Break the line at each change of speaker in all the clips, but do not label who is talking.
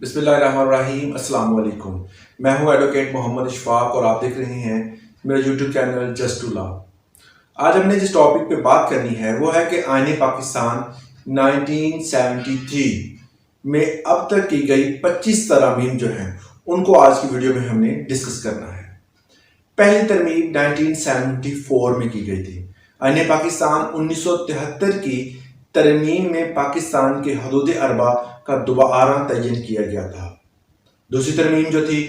بسم اللہ الرحمن الرحیم۔ السلام علیکم، میں ہوں ایڈوکیٹ محمد اشفاق اور آپ دیکھ رہے ہیں میرا یوٹیوب چینل جسٹ ٹو لا۔ آج ہم نے جس ٹاپک پہ بات کرنی ہے وہ ہے کہ آئین پاکستان 1973 میں اب تک کی گئی 25 ترامیم جو ہیں ان کو آج کی ویڈیو میں ہم نے ڈسکس کرنا ہے۔ پہلی ترمیم 1974 میں کی گئی تھی۔ آئین پاکستان 1973 کی ترمیم میں پاکستان کے حدود اربع کا دوبارہ تعین کیا گیا تھا۔ دوسری ترمیم جو تھی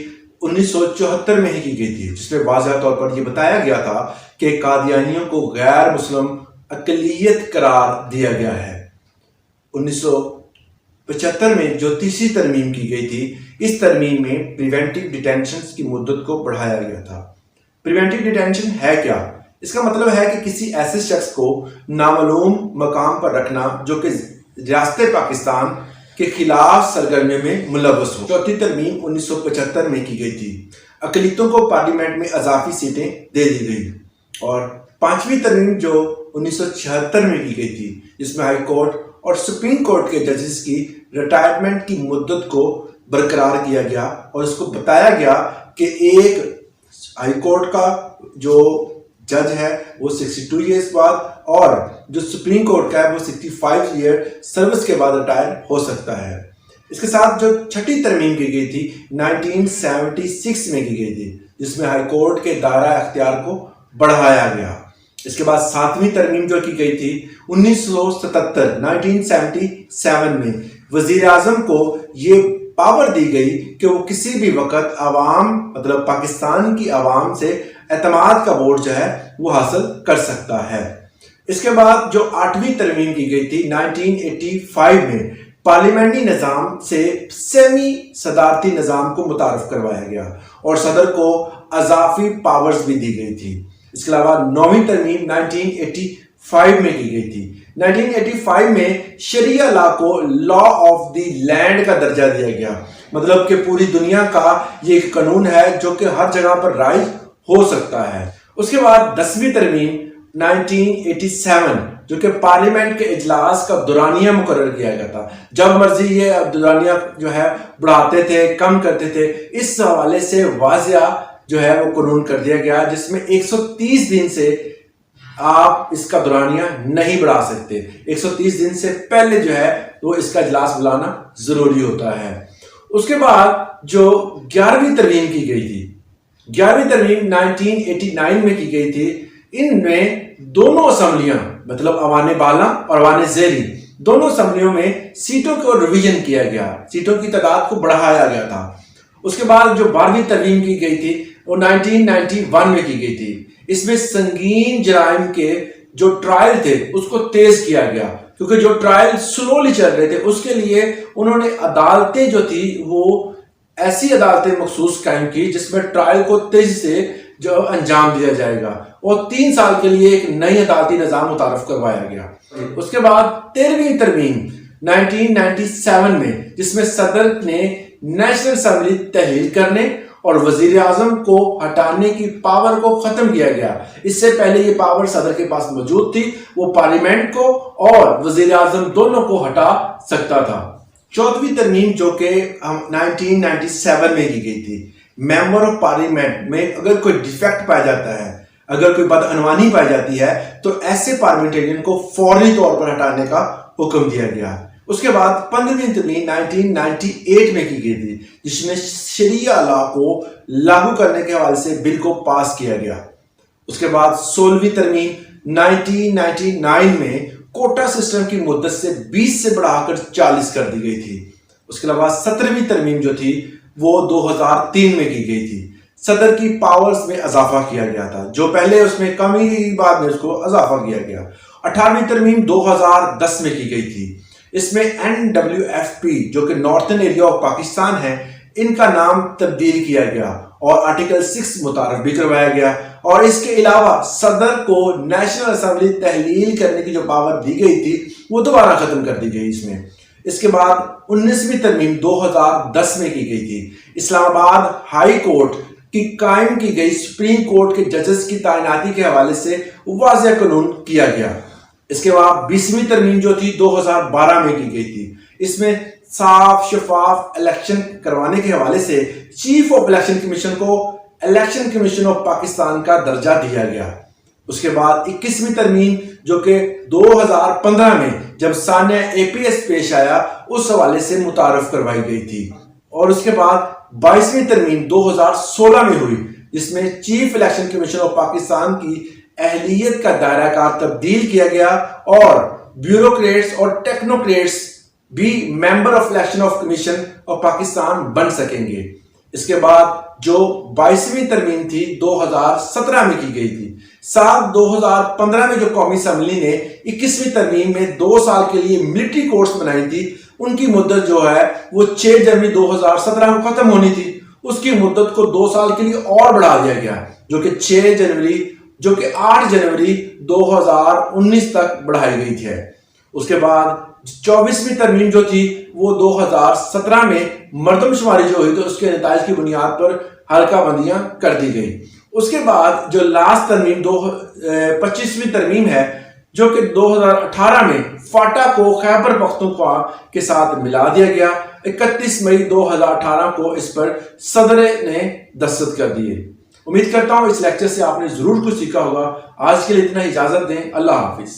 1974 میں ہی کی گئی تھی، جس میں واضح طور پر یہ بتایا گیا تھا کہ قادیانیوں کو غیر مسلم اقلیت قرار دیا گیا ہے۔ 1975 میں جو تیسری ترمیم کی گئی تھی، اس ترمیم میں پریونٹیو ڈیٹینشن کی مدت کو بڑھایا گیا تھا۔ پریونٹیو ڈیٹینشن ہے کیا؟ اس کا مطلب ہے کہ کسی ایسے شخص کو نامعلوم مقام پر رکھنا جو کہ ریاست پاکستان کے خلاف سرگرمیوں میں ملوث ہو۔ چوتھی ترمیم 1975 میں کی گئی تھی۔ اقلیتوں کو پارلیمنٹ میں اضافی سیٹیں دے دی گئی۔ اور پانچویں ترمیم جو 1976 میں کی گئی تھی، جس میں ہائی کورٹ اور سپریم کورٹ کے ججز کی ریٹائرمنٹ کی مدت کو برقرار کیا گیا اور اس کو بتایا گیا کہ ایک ہائی کورٹ کا جو جج ہے وہ 62 ایئرس بعد اور جو سپریم کورٹ کا ہے وہ 65 ایئر سروس کے بعد ریٹائر ہو سکتا ہے۔ اس کے ساتھ جو چھٹی ترمیم کی گئی تھی 1976 میں کی گئی تھی، جس میں ہائی کورٹ کے دائرہ اختیار کو بڑھایا گیا۔ اس کے بعد ساتویں ترمیم جو کی گئی تھی 1977 میں وزیر اعظم کو یہ پاور دی گئی کہ وہ کسی بھی وقت عوام مطلب پاکستان کی عوام سے اعتماد کا ووٹ جو ہے وہ حاصل کر سکتا ہے۔ اس کے بعد جو آٹھویں ترمیم کی گئی تھی 1985 میں پارلیمنٹی نظام سے سیمی صدارتی نظام کو متعارف کروایا گیا اور صدر کو اضافی پاورز بھی دی گئی تھی۔ اس کے علاوہ نویں ترمیم 1985 میں کی گئی تھی۔ 1985 میں شریعہ لا کو لا آف دی لینڈ کا درجہ دیا گیا، مطلب کہ پوری دنیا کا یہ ایک قانون ہے جو کہ ہر جگہ پر رائج ہو سکتا ہے۔ اس کے بعد 10ویں ترمیم 1987 جو کہ پارلیمنٹ کے اجلاس کا دورانیہ مقرر کیا گیا تھا، جب مرضی یہ دورانیہ جو ہے بڑھاتے تھے کم کرتے تھے، اس حوالے سے واضح جو ہے وہ قانون کر دیا گیا، جس میں 130 دن سے آپ اس کا دورانیہ نہیں بڑھا سکتے۔ 130 دن سے پہلے جو ہے وہ اس کا اجلاس بلانا ضروری ہوتا ہے۔ اس کے بعد جو 11ویں ترمیم کی گئی تھی، 11ویں ترمیم 1989 میں کی گئی تھی، ان میں دونوں اسمبلیاں مطلب ایوان بالا اور ایوان زیریں دونوں اسمبلیوں میں سیٹوں کو ریویژن کیا گیا، سیٹوں کی تعداد کو بڑھایا گیا تھا۔ اس کے بعد جو 12ویں ترمیم کی گئی تھی وہ 1991 میں کی گئی تھی۔ اس میں سنگین جرائم کے جو ٹرائل تھے اس کو تیز کیا گیا، کیونکہ جو ٹرائل سلولی چل رہے تھے اس کے لیے انہوں نے عدالتیں جو تھی وہ ایسی عدالتیں مخصوص قائم کی جس میں ٹرائل کو تیزی سے جو انجام دیا جائے گا، اور 3 سال کے لیے ایک نئی عدالتی نظام متعارف کروایا گیا۔ اس کے بعد 13ویں ترمیم 1997 میں، جس میں صدر نے نیشنل اسمبلی تحلیل کرنے اور وزیر اعظم کو ہٹانے کی پاور کو ختم کیا گیا۔ اس سے پہلے یہ پاور صدر کے پاس موجود تھی، وہ پارلیمنٹ کو اور وزیر اعظم دونوں کو ہٹا سکتا تھا۔ 14ویں ترمیم جو کہ 1997 میں کی گئی تھی، ممبر آف پارلیمنٹ میں اگر کوئی ڈیفیکٹ پایا جاتا ہے، اگر کوئی بدعنوانی پائی جاتی ہے تو ایسے پارلیمنٹرین کو فوری طور پر ہٹانے کا حکم دیا گیا۔ اس کے بعد 15ویں ترمیم 1998 میں کی گئی تھی، جس میں شریعہ لا کو لاگو کرنے کے حوالے سے بل کو پاس کیا گیا۔ اس کے بعد 16ویں ترمیم 1999 میں کوٹا سسٹم کی مدت سے 20 سے بڑھا کر 40 کر دی گئی تھی۔ اس کے علاوہ 17ویں ترمیم جو تھی وہ 2003 میں کی گئی تھی۔ صدر کی پاورز میں اضافہ کیا گیا تھا، جو پہلے اس میں کمی تھی بعد میں اس کو اضافہ کیا گیا۔ 18ویں ترمیم 2010 میں کی گئی تھی۔ اس میں NWFP جو کہ نارتھن ایریا آف پاکستان ہے، ان کا نام تبدیل کیا گیا اور آرٹیکل 6 متعارف بھی کروایا گیا، اور اس کے علاوہ صدر کو نیشنل اسمبلی تحلیل کرنے کی جو پاور دی گئی تھی وہ دوبارہ ختم کر دی گئی اس میں۔ اس کے بعد 19ویں ترمیم 2010 میں کی گئی تھی۔ اسلام آباد ہائی کورٹ کی قائم کی گئی سپریم کورٹ کے ججز کی تعیناتی کے حوالے سے واضح قانون کیا گیا۔ اس کے بعد 20ویں ترمیم جو تھی 2012 میں کی گئی تھی۔ اس میں صاف شفاف الیکشن کروانے کے حوالے سے چیف آف الیکشن کمیشن کو الیکشن کمیشن آف پاکستان کا درجہ دیا گیا۔ اس کے بعد 21ویں ترمیم جو کہ 2015 میں جب سانحہ APS پیش آیا اس حوالے سے متعارف کروائی گئی تھی، اور اس کے بعد 22ویں ترمیم 2016 میں ہوئی جس میں chief election commission of Pakistan کی اہلیت کا دائرہ کار تبدیل کیا گیا اور بیوروکریٹس اور ٹیکنوکریٹس بھی member of election of commission of Pakistan بن سکیں گے۔ اس کے بعد جو 22ویں ترمیم تھی 2017 میں کی گئی تھی، 2015 میں جو قومی اسمبلی نے 21ویں ترمیم میں 2 سال کے لیے ملٹری کورٹس بنائی تھی، ان کی مدت جو ہے وہ 6 جنوری 2017 کو ختم ہونی تھی، اس کی مدت کو 2 سال کے لیے اور بڑھا دیا گیا جو کہ 8 جنوری 2019 تک بڑھائی گئی تھی۔ اس کے بعد 24ویں ترمیم جو تھی وہ 2017 میں مردم شماری جو ہوئی تو اس کے نتائج کی بنیاد پر حلقہ بندیاں کر دی گئی۔ اس کے بعد جو لاسٹ ترمیم 25ویں ترمیم ہے جو کہ 2018 میں فاٹا کو خیبر پختونخوا کے ساتھ ملا دیا گیا۔ 31 مئی 2018 کو اس پر صدر نے دستخط کر دیے۔ امید کرتا ہوں اس لیکچر سے آپ نے ضرور کچھ سیکھا ہوگا۔ آج کے لیے اتنا اجازت دیں، اللہ حافظ۔